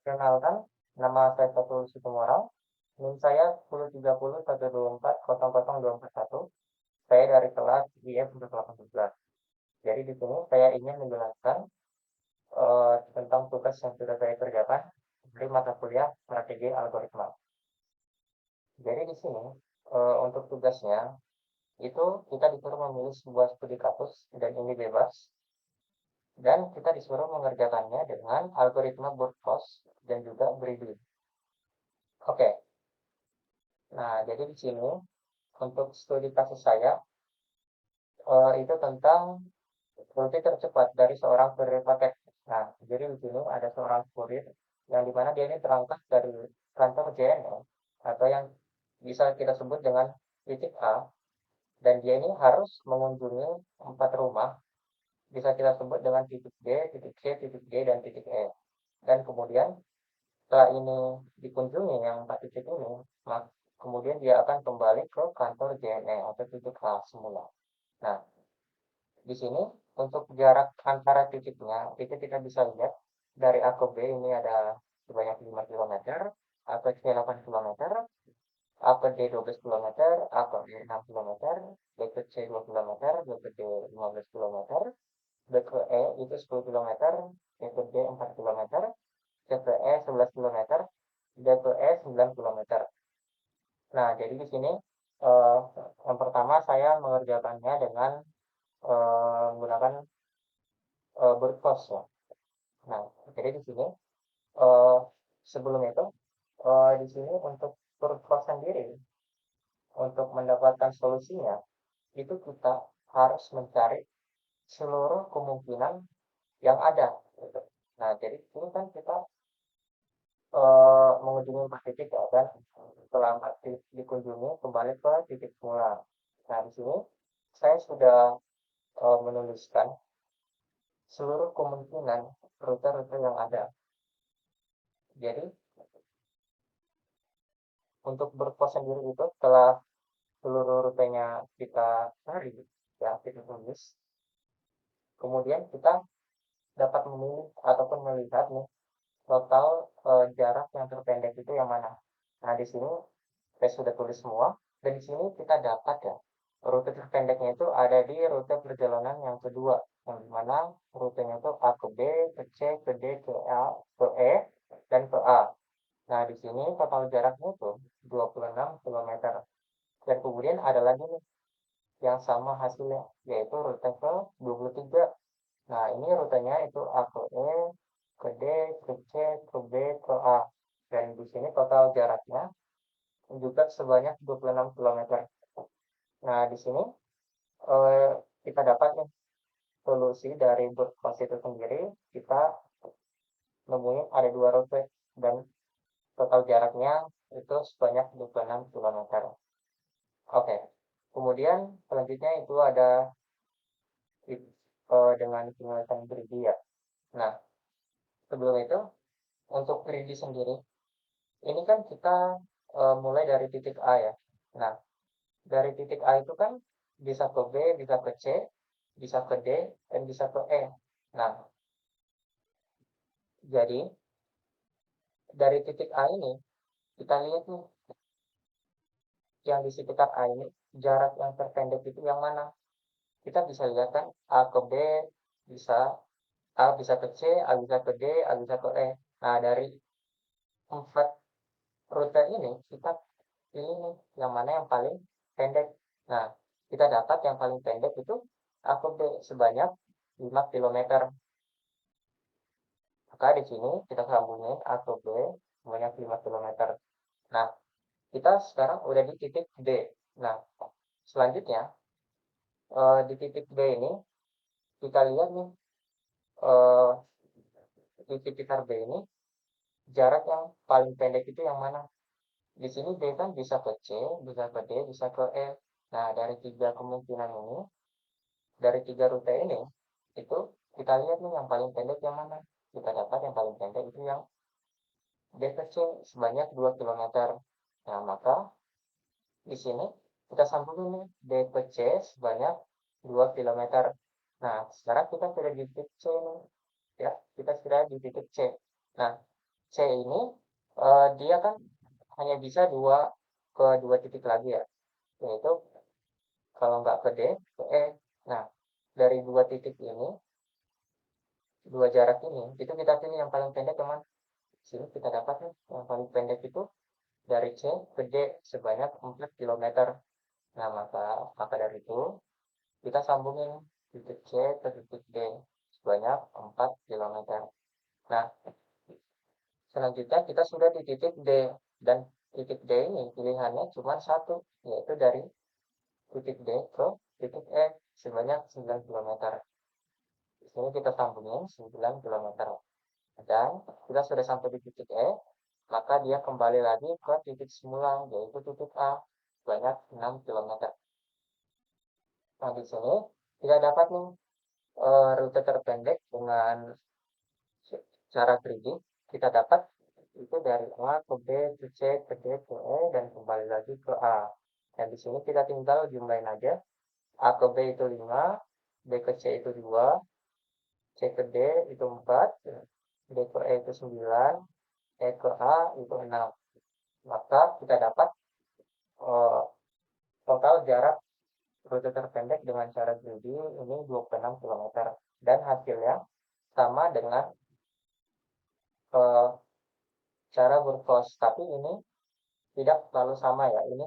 Perkenalkan, nama saya Fatul Situmorang. NIM saya 103012400241. Saya dari kelas IF 18. Jadi di sini saya ingin menjelaskan tentang tugas yang sudah saya kerjakan dari mata kuliah strategi algoritma. Jadi di sini untuk tugasnya itu kita disuruh memilih sebuah studi kasus dan ini bebas, dan kita disuruh mengerjakannya dengan algoritma brute force dan juga greedy. Oke, nah jadi di sini untuk studi kasus saya itu tentang rute tercepat dari seorang kurir paket. Nah, jadi di sini ada seorang kurir yang dimana dia ini berangkat dari kantor JNE atau yang bisa kita sebut dengan titik A, dan dia ini harus mengunjungi 4 rumah, bisa kita sebut dengan titik B, titik C, titik D, dan titik E. Dan kemudian setelah ini dikunjungi yang 4 titik ini, kemudian dia akan kembali ke kantor JNE atau titik A semula. Nah, di sini untuk jarak antara titiknya itu kita bisa lihat dari A ke B ini ada sebanyak 5 kilometer, A ke C 8 kilometer, A ke D 12 kilometer, A ke E 6 kilometer, B ke C 2 kilometer, B ke D 15 kilometer, B ke E itu 10 kilometer, C ke D 4 kilometer, C ke E 11 kilometer, D ke E 9 kilometer. Nah, jadi di sini eh, yang pertama saya mengerjakannya dengan menggunakan brute force ya. Nah, jadi di sini eh, sebelum itu di sini untuk brute force sendiri untuk mendapatkan solusinya itu kita harus mencari seluruh kemungkinan yang ada gitu. Nah, jadi ini kan kita mengunjungi 4 titik ya, dan setelah 4 titik dikunjungi kembali ke titik semula. Nah, di sini saya sudah menuliskan seluruh kemungkinan rute-rute yang ada. Jadi untuk berpos sendiri itu setelah seluruh rutenya kita cari, ya kita tulis, kemudian kita dapat memilih ataupun melihat nih total jarak yang terpendek itu yang mana. Nah, di sini saya sudah tulis semua, dan di sini kita dapat ya rute terpendeknya itu ada di rute perjalanan yang kedua, yang dimana rutenya itu A ke B, ke C, ke D, ke A, ke E, dan ke A. Nah, di sini total jaraknya itu 26 kilometer. Dan kemudian ada lagi nih yang sama hasilnya, yaitu rute ke 23. Nah, ini rutenya itu A ke E, ke D, ke C, ke B, ke A. Dan di sini total jaraknya juga sebanyak 26 kilometer. Nah, di sini eh, kita dapat nih solusi dari berkos itu sendiri. Kita nemuin ada 2 rute dan total jaraknya itu sebanyak 26 kilometer. Oke, kemudian selanjutnya itu ada dengan penyelesaian greedy ya. Nah, sebelum itu untuk greedy sendiri, ini kan kita mulai dari titik A ya. Nah, dari titik A itu kan bisa ke B, bisa ke C, bisa ke D, dan bisa ke E. Nah, jadi dari titik A ini kita lihat nih yang di sekitar A ini jarak yang terpendek itu yang mana? Kita bisa lihat kan A ke B bisa, A bisa ke C, A bisa ke D, A bisa ke E. Nah, dari 4 rute ini kita pilih nih yang mana yang paling pendek. Nah, kita dapat yang paling pendek itu A ke B sebanyak 5 kilometer. Maka di sini kita sambungin A ke B sebanyak 5 kilometer. Nah, kita sekarang udah di titik D. Nah, selanjutnya di titik B ini kita lihat nih eh, di sekitar B ini jarak yang paling pendek itu yang mana? Di sini D kan bisa ke C, bisa ke D, bisa ke E. Nah, dari 3 kemungkinan ini, dari 3 rute ini, itu kita lihat nih yang paling pendek yang mana. Kita dapat yang paling pendek itu yang D ke C sebanyak 2 kilometer. Nah, maka di sini kita sambungin nih D ke C sebanyak 2 kilometer. Nah, sekarang kita sudah di titik C nih. Ya, kita sudah di titik C. Nah, C ini dia kan hanya bisa ke dua titik lagi ya, yaitu kalau nggak ke D, ke E. Nah, dari dua titik ini, dua jarak ini, itu kita pilih yang paling pendek teman. Sini kita dapat nih, yang paling pendek itu dari C ke D sebanyak 4 kilometer. Nah, maka dari itu, kita sambungin titik C ke titik D sebanyak 4 kilometer. Nah, selanjutnya kita sudah di titik D, dan titik D ini pilihannya cuma satu, yaitu dari titik D ke titik E sebanyak 9 kilometer. Di sini kita sambungin 9 kilometer. Dan kita sudah sampai di titik E, maka dia kembali lagi ke titik semula, yaitu titik A sebanyak 6 kilometer. Nah, di sini kita dapat nih rute terpendek dengan cara grading. Kita dapat itu dari A ke B ke C ke D ke E dan kembali lagi ke A. Dan di sini kita tinggal jumlahin aja. A ke B itu 5, B ke C itu 2, C ke D itu 4, D ke E itu 9, E ke A itu 6. Maka kita dapat eh, total jarak rute terpendek dengan cara grading ini 26 kilometer. Dan hasilnya sama dengan eh, cara berkos. Tapi ini tidak selalu sama ya. Ini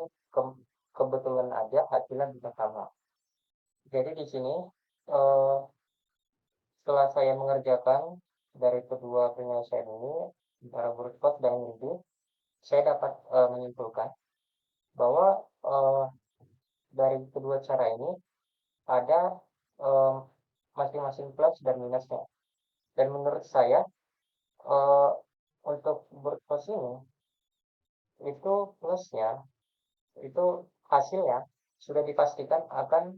kebetulan aja hasilnya bisa sama. Jadi di sini eh, setelah saya mengerjakan dari kedua penyelesaian ini antara berkos dan grading, saya dapat menyimpulkan bahwa dari kedua cara ini ada masing-masing plus dan minusnya. Dan menurut saya eh, untuk berkos ini itu plusnya itu hasilnya sudah dipastikan akan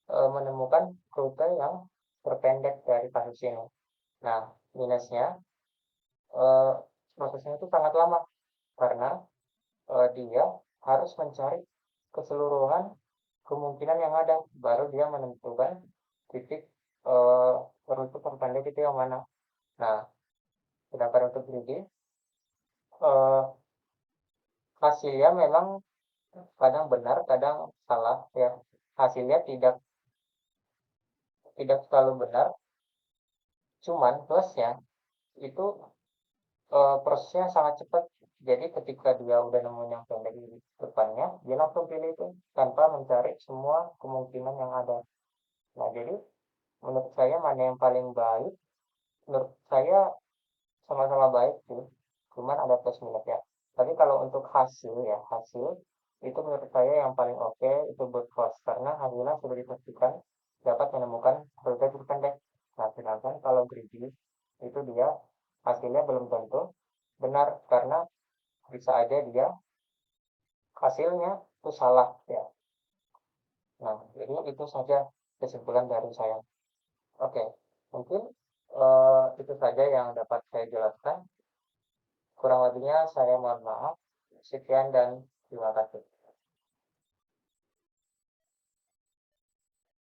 menemukan rute yang terpendek dari kasus ini. Nah, minusnya prosesnya itu sangat lama karena dia harus mencari keseluruhan kemungkinan yang ada baru dia menentukan titik rute terpendek itu yang mana. Nah, sedangkan untuk greedy hasilnya memang kadang benar, kadang salah ya. Hasilnya tidak tidak selalu benar, cuman plusnya itu prosesnya sangat cepat. Jadi ketika dia udah nemuin yang pendek di depannya, dia langsung pilih itu tanpa mencari semua kemungkinan yang ada. Nah, jadi menurut saya mana yang paling baik? Menurut saya sama-sama baik sih, cuman ada plus minusnya. Tapi kalau untuk hasil ya, hasil itu menurut saya yang paling oke itu Broadcast karena hasilnya sudah dipastikan dapat menemukan rute terpendek. Nah, sedangkan kalau Greedy itu dia hasilnya belum tentu benar karena bisa aja dia hasilnya itu salah ya. Nah, jadi itu saja kesimpulan dari saya. Oke, mungkin itu saja yang dapat saya jelaskan. Kurang lebihnya saya mohon maaf. Sekian dan terima kasih.